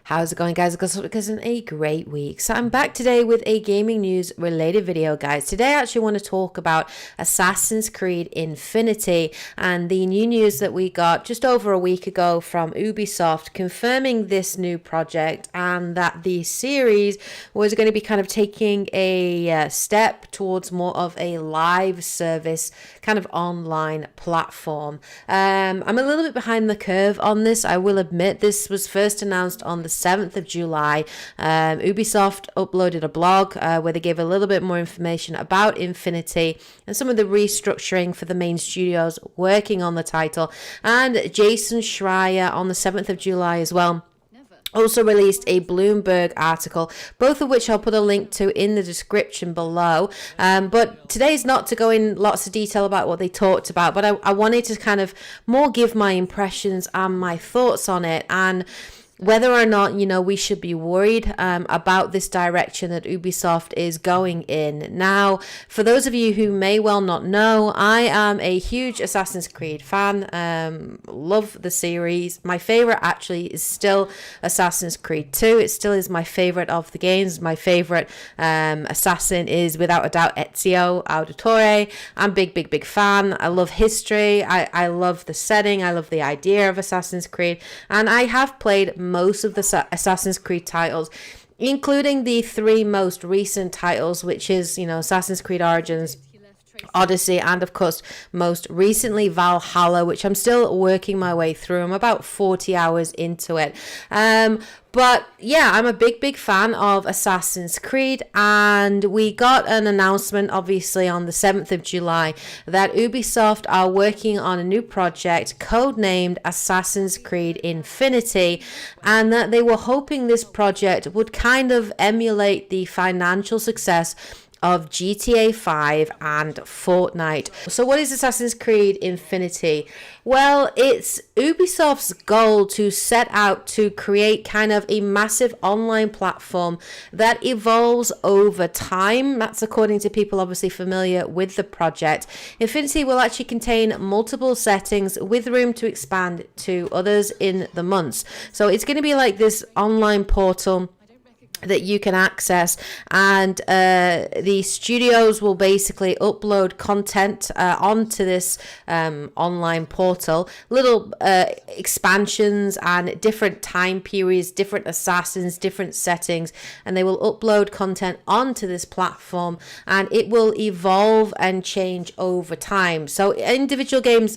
How's it going, guys? It's been a great week. So I'm back today with a gaming news related video, guys. Today I actually want to talk about Assassin's Creed Infinity and the new news that we got just over a week ago from Ubisoft confirming this new project and that the series was going to be kind of taking a step towards more of a live service kind of online platform. I'm a little bit behind the curve on this, I will admit. This was first announced on the 7th of July. Ubisoft uploaded a blog where they gave a little bit more information about Infinity and some of the restructuring for the main studios working on the title. And Jason Schreier on the 7th of July as well also released a Bloomberg article, both of which I'll put a link to in the description below. But today's not to go in lots of detail about what they talked about, but I wanted to kind of more give my impressions and my thoughts on it, and whether or not, we should be worried about this direction that Ubisoft is going in. Now, for those of you who may well not know, I am a huge Assassin's Creed fan. Love the series. My favorite actually is still Assassin's Creed 2. It still is my favorite of the games. My favorite assassin is without a doubt Ezio Auditore. I'm big fan. I love history. I love the setting. I love the idea of Assassin's Creed. And I have played most of the Assassin's Creed titles, including the three most recent titles, which is, Assassin's Creed Origins, Odyssey, and of course most recently Valhalla, which I'm still working my way through. I'm about 40 hours into it. But yeah, I'm a big fan of Assassin's Creed, and we got an announcement obviously on the 7th of July that Ubisoft are working on a new project codenamed Assassin's Creed Infinity, and that they were hoping this project would kind of emulate the financial success of GTA 5 and Fortnite. So what is Assassin's Creed Infinity? Well, it's Ubisoft's goal to set out to create kind of a massive online platform that evolves over time. That's according to people obviously familiar with the project. Infinity will actually contain multiple settings with room to expand to others in the months. So it's going to be like this online portal that you can access, and the studios will basically upload content onto this online portal, little expansions and different time periods, different assassins, different settings, and they will upload content onto this platform, and it will evolve and change over time. So individual games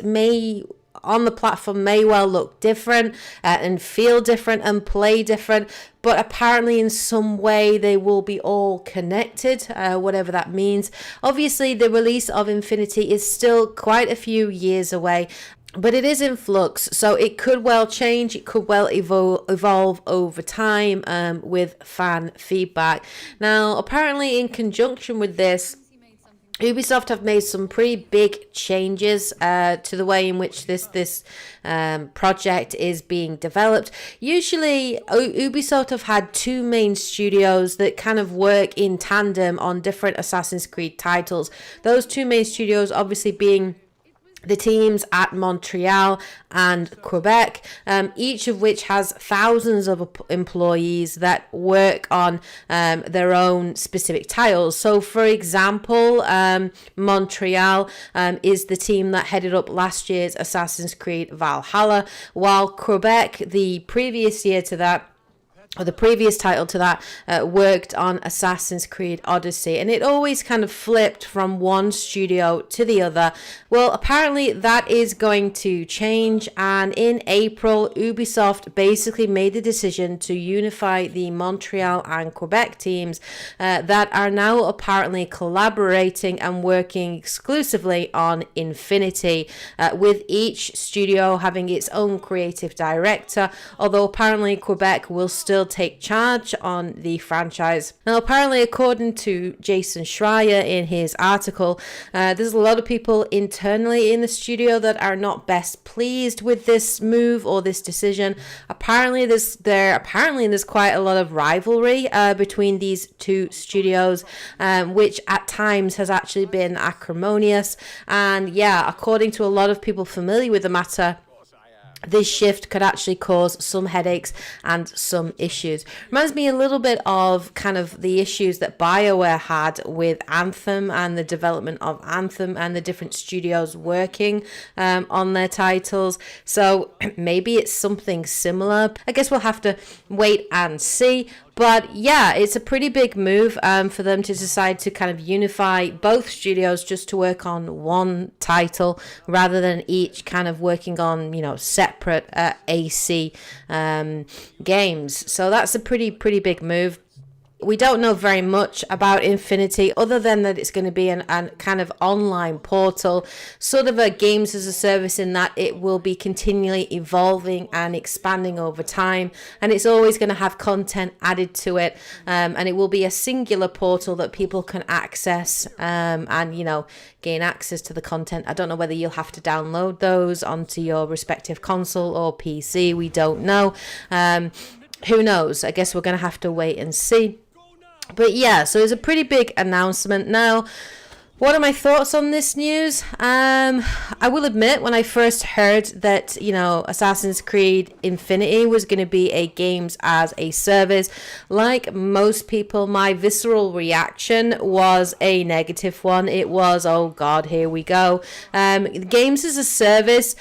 on the platform may well look different and feel different and play different, but apparently in some way they will be all connected, whatever that means. Obviously, the release of Infinity is still quite a few years away, but it is in flux, so it could well change, it could well evolve over time with fan feedback. Now, apparently in conjunction with this, Ubisoft have made some pretty big changes to the way in which this project is being developed. Usually, Ubisoft have had two main studios that kind of work in tandem on different Assassin's Creed titles. Those two main studios obviously being the teams at Montreal and Quebec, each of which has thousands of employees that work on their own specific titles. So, for example, Montreal is the team that headed up last year's Assassin's Creed Valhalla, while Quebec, the previous year to that, or the previous title to that, worked on Assassin's Creed Odyssey, and it always kind of flipped from one studio to the other. Well, apparently that is going to change, and in April, Ubisoft basically made the decision to unify the Montreal and Quebec teams that are now apparently collaborating and working exclusively on Infinity, with each studio having its own creative director, although apparently Quebec will still take charge on the franchise. Now, apparently, according to Jason Schreier in his article, there's a lot of people internally in the studio that are not best pleased with this move or this decision. Apparently, there's quite a lot of rivalry between these two studios, which at times has actually been acrimonious. And yeah, according to a lot of people familiar with the matter, this shift could actually cause some headaches and some issues. Reminds me a little bit of kind of the issues that BioWare had with Anthem and the development of Anthem and the different studios working on their titles. So maybe it's something similar. I guess we'll have to wait and see. But yeah, it's a pretty big move for them to decide to kind of unify both studios just to work on one title rather than each kind of working on, you know, separate AC games. So that's a pretty big move. We don't know very much about Infinity other than that it's going to be an kind of online portal, sort of a games as a service, in that it will be continually evolving and expanding over time, and it's always going to have content added to it, and it will be a singular portal that people can access and, you know, gain access to the content. I don't know whether you'll have to download those onto your respective console or PC. We don't know. Who knows? I guess we're going to have to wait and see. But yeah, so it's a pretty big announcement. Now, what are my thoughts on this news? I will admit, when I first heard that, you know, Assassin's Creed Infinity was going to be a games as a service, like most people, my visceral reaction was a negative one. It was, oh God, here we go. Games as a service,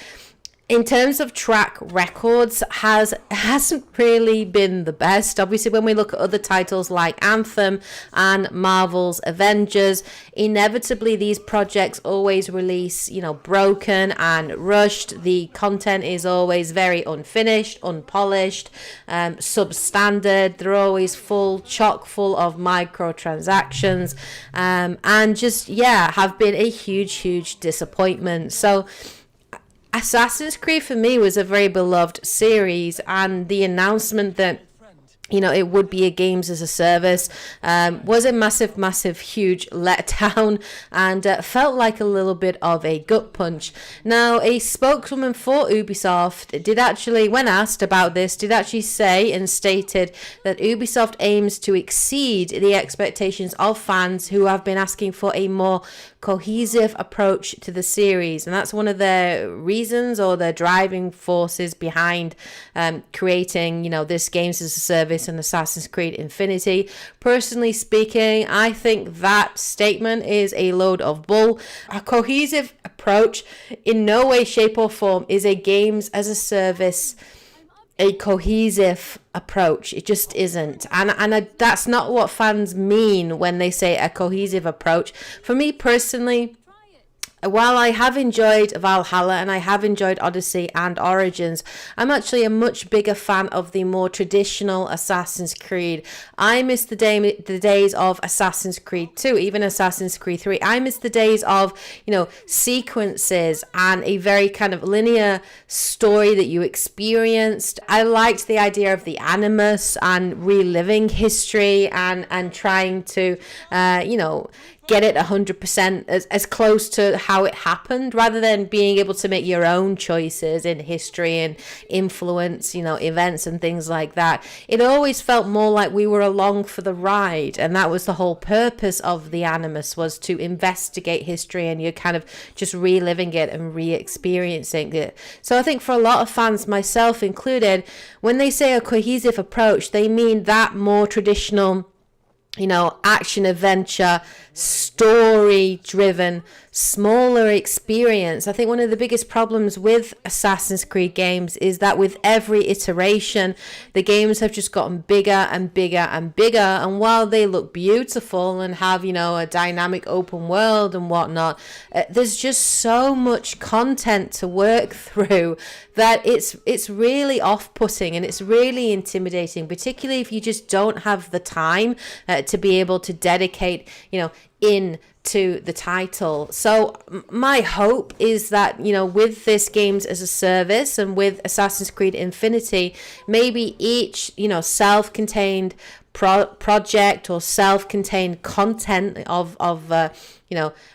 in terms of track records, hasn't really been the best. Obviously, when we look at other titles like Anthem and Marvel's Avengers, inevitably these projects always release, you know, broken and rushed. The content is always very unfinished, unpolished, substandard. They're always chock full of microtransactions, and just, yeah, have been a huge disappointment. So Assassin's Creed for me was a very beloved series, and the announcement that, you know, it would be a games as a service was a massive huge letdown, and felt like a little bit of a gut punch. Now, a spokeswoman for Ubisoft did actually, when asked about this, did actually say and stated that Ubisoft aims to exceed the expectations of fans who have been asking for a more cohesive approach to the series, and that's one of their reasons or their driving forces behind creating, you know, this games as a service and Assassin's Creed Infinity. Personally speaking, I think that statement is a load of bull. A cohesive approach in no way, shape or form is a games as a service a cohesive approach. It just isn't, and that's not what fans mean when they say a cohesive approach. For me personally, while I have enjoyed Valhalla and I have enjoyed Odyssey and Origins, I'm actually a much bigger fan of the more traditional Assassin's Creed. I miss the days of Assassin's Creed 2, even Assassin's Creed 3. I miss the days of, you know, sequences and a very kind of linear story that you experienced. I liked the idea of the Animus and reliving history and trying to, you know, get it 100% as close to how it happened, rather than being able to make your own choices in history and influence, you know, events and things like that. It always felt more like we were along for the ride, and that was the whole purpose of the Animus, was to investigate history, and you're kind of just reliving it and re-experiencing it. So I think for a lot of fans, myself included, when they say a cohesive approach, they mean that more traditional, you know, action adventure, story driven, smaller experience. I think one of the biggest problems with Assassin's Creed games is that with every iteration, the games have just gotten bigger and bigger and bigger. And while they look beautiful and have, you know, a dynamic open world and whatnot, there's just so much content to work through that it's really off-putting and it's really intimidating, particularly if you just don't have the time to be able to dedicate, you know, into the title. So my hope is that, you know, with this games as a service and with Assassin's Creed Infinity, maybe each, you know, self-contained project or self-contained content of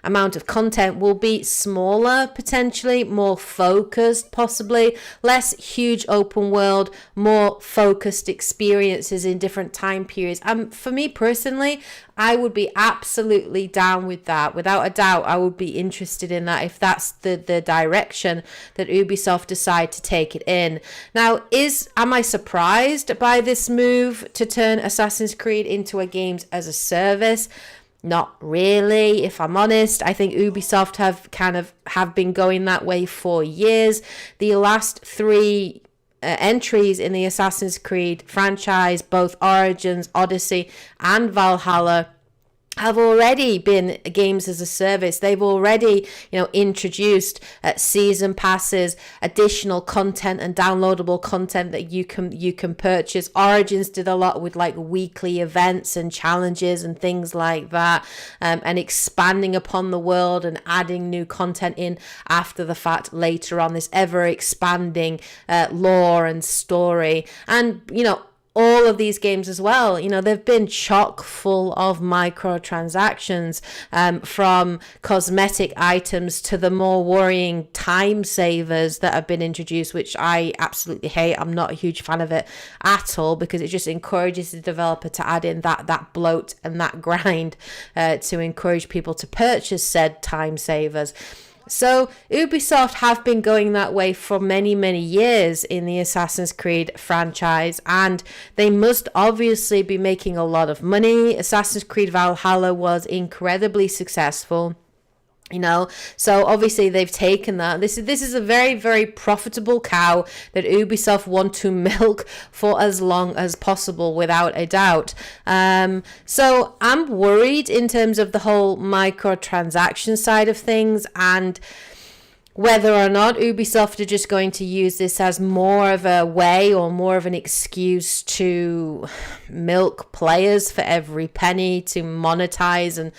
amount of content will be smaller, potentially more focused, possibly less huge open world, more focused experiences in different time periods. For me personally, I would be absolutely down with that. Without a doubt, I would be interested in that if that's the direction that Ubisoft decide to take it in. Now, am I surprised by this move to turn Assassin's Creed into a games as a service? Not really, if I'm honest. I think Ubisoft have been going that way for years. The last three entries in the Assassin's Creed franchise, both Origins, Odyssey, and Valhalla, have already been games as a service. They've already, introduced season passes, additional content and downloadable content that you can purchase. Origins did a lot with like weekly events and challenges and things like that, and expanding upon the world and adding new content in after the fact later on, this ever expanding lore and story. And, all of these games as well, they've been chock full of microtransactions, from cosmetic items to the more worrying time savers that have been introduced, which I absolutely hate. I'm not a huge fan of it at all, because it just encourages the developer to add in that bloat and that grind to encourage people to purchase said time savers. So Ubisoft have been going that way for many, many years in the Assassin's Creed franchise, and they must obviously be making a lot of money. Assassin's Creed Valhalla was incredibly successful. So obviously they've taken that. This is a very, very profitable cow that Ubisoft want to milk for as long as possible, without a doubt. So I'm worried in terms of the whole microtransaction side of things, and whether or not Ubisoft are just going to use this as more of a way or more of an excuse to milk players for every penny, to monetize and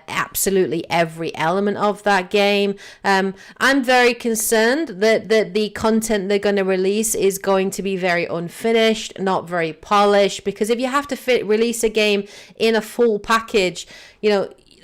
absolutely every element of that game. I'm very concerned that the content they're going to release is going to be very unfinished, not very polished, because if you have to release a game in a full package,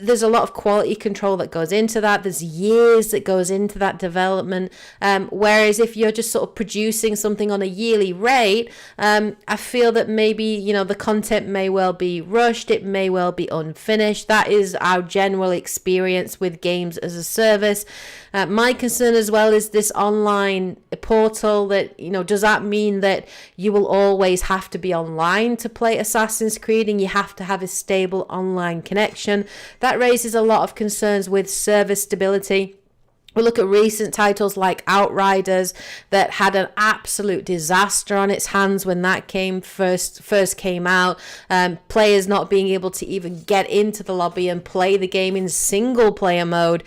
there's a lot of quality control that goes into that. There's years that goes into that development. Whereas if you're just sort of producing something on a yearly rate, I feel that maybe, the content may well be rushed. It may well be unfinished. That is our general experience with games as a service. My concern as well is this online portal that, does that mean that you will always have to be online to play Assassin's Creed and you have to have a stable online connection? That raises a lot of concerns with server stability. We look at recent titles like Outriders that had an absolute disaster on its hands when that first came out. Players not being able to even get into the lobby and play the game in single player mode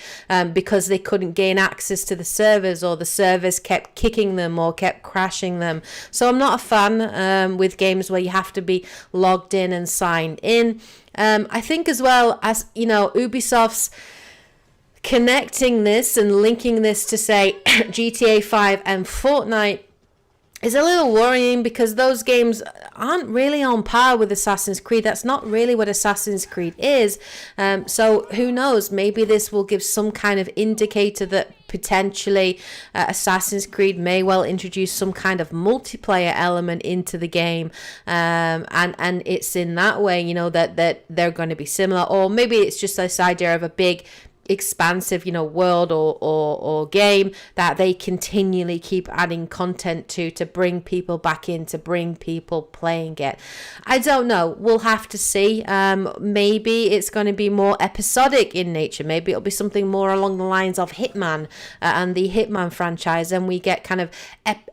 because they couldn't gain access to the servers, or the servers kept kicking them or kept crashing them. So I'm not a fan with games where you have to be logged in and signed in. I think as well as, Ubisoft's connecting this and linking this to, say, GTA 5 and Fortnite is a little worrying, because those games aren't really on par with Assassin's Creed. That's not really what Assassin's Creed is. So who knows? Maybe this will give some kind of indicator that potentially Assassin's Creed may well introduce some kind of multiplayer element into the game, and it's in that way, that they're going to be similar. Or maybe it's just this idea of a big expansive world or game that they continually keep adding content to bring people back in, to bring people playing it. I don't know, we'll have to see. Maybe it's going to be more episodic in nature. Maybe it'll be something more along the lines of Hitman and the Hitman franchise, and we get kind of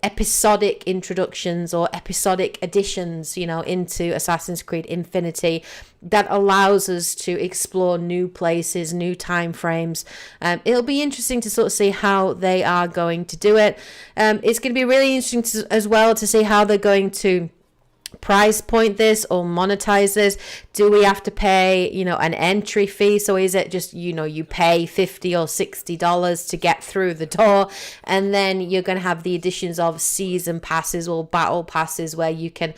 episodic introductions or episodic additions into Assassin's Creed Infinity that allows us to explore new places, new time frames. It'll be interesting to sort of see how they are going to do it. It's going to be really interesting as well to see how they're going to price point this or monetize this. Do we have to pay an entry fee? So is it just you pay $50 or $60 to get through the door, and then you're going to have the additions of season passes or battle passes where you can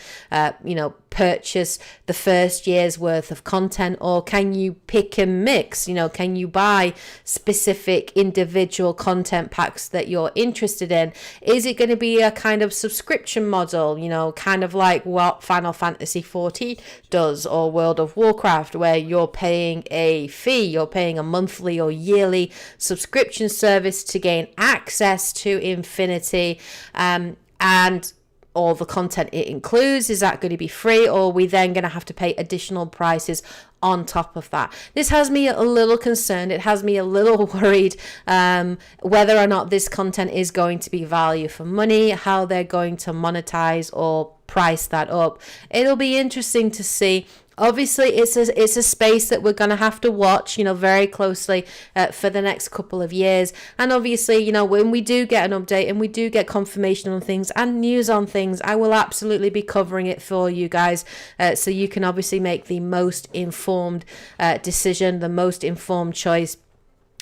purchase the first year's worth of content, or can you pick and mix? Can you buy specific individual content packs that you're interested in? Is it going to be a kind of subscription model, kind of like what Final Fantasy 14 does, or World of Warcraft, where you're paying a fee, you're paying a monthly or yearly subscription service to gain access to Infinity, and all the content it includes? Is that going to be free, or are we then going to have to pay additional prices on top of that? This has me a little concerned. It has me a little worried whether or not this content is going to be value for money, how they're going to monetize or price that up. It'll be interesting to see. Obviously, it's a space that we're going to have to watch, very closely for the next couple of years. And obviously, when we do get an update and we do get confirmation on things and news on things, I will absolutely be covering it for you guys, so you can obviously make the most informed decision, the most informed choice.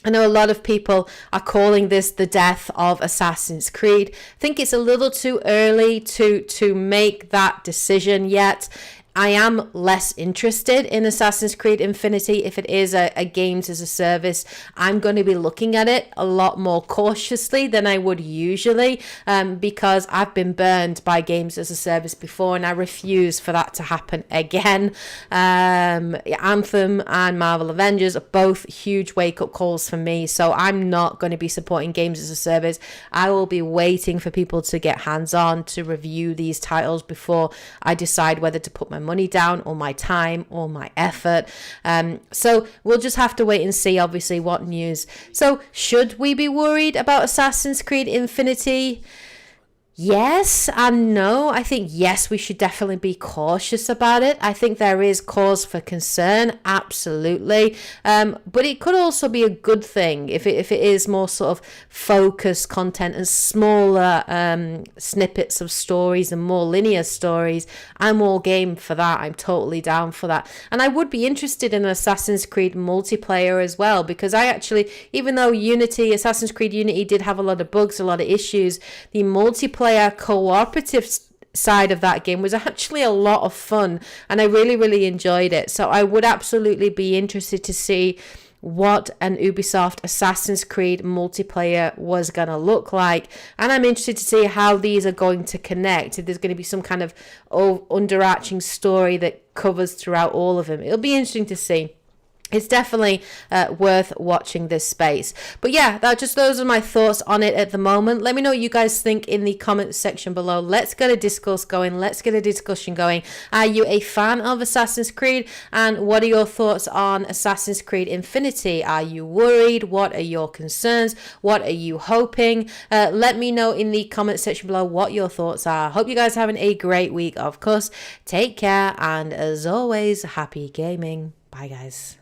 I know a lot of people are calling this the death of Assassin's Creed. I think it's a little too early to make that decision yet. I am less interested in Assassin's Creed Infinity. If it is a games as a service, I'm going to be looking at it a lot more cautiously than I would usually, because I've been burned by games as a service before, and I refuse for that to happen again. Anthem and Marvel Avengers are both huge wake-up calls for me, so I'm not going to be supporting games as a service. I will be waiting for people to get hands-on to review these titles before I decide whether to put my money down or my time or my effort. So we'll just have to wait and see, obviously, what news. So should we be worried about Assassin's Creed Infinity? Yes and no. I think yes, we should definitely be cautious about it. I think there is cause for concern, absolutely. But it could also be a good thing if it is more sort of focused content and smaller snippets of stories and more linear stories. I'm all game for that. I'm totally down for that. And I would be interested in Assassin's Creed multiplayer as well, because I actually, even though Assassin's Creed Unity did have a lot of bugs, a lot of issues, the multiplayer cooperative side of that game was actually a lot of fun, and I really enjoyed it. So I would absolutely be interested to see what an Ubisoft Assassin's Creed multiplayer was going to look like, and I'm interested to see how these are going to connect, if there's going to be some kind of underarching story that covers throughout all of them. It'll be interesting to see. It's definitely worth watching this space. But yeah, those are my thoughts on it at the moment. Let me know what you guys think in the comments section below. Let's get a discourse going. Let's get a discussion going. Are you a fan of Assassin's Creed? And what are your thoughts on Assassin's Creed Infinity? Are you worried? What are your concerns? What are you hoping? Let me know in the comments section below what your thoughts are. Hope you guys are having a great week, of course. Take care, and as always, happy gaming. Bye, guys.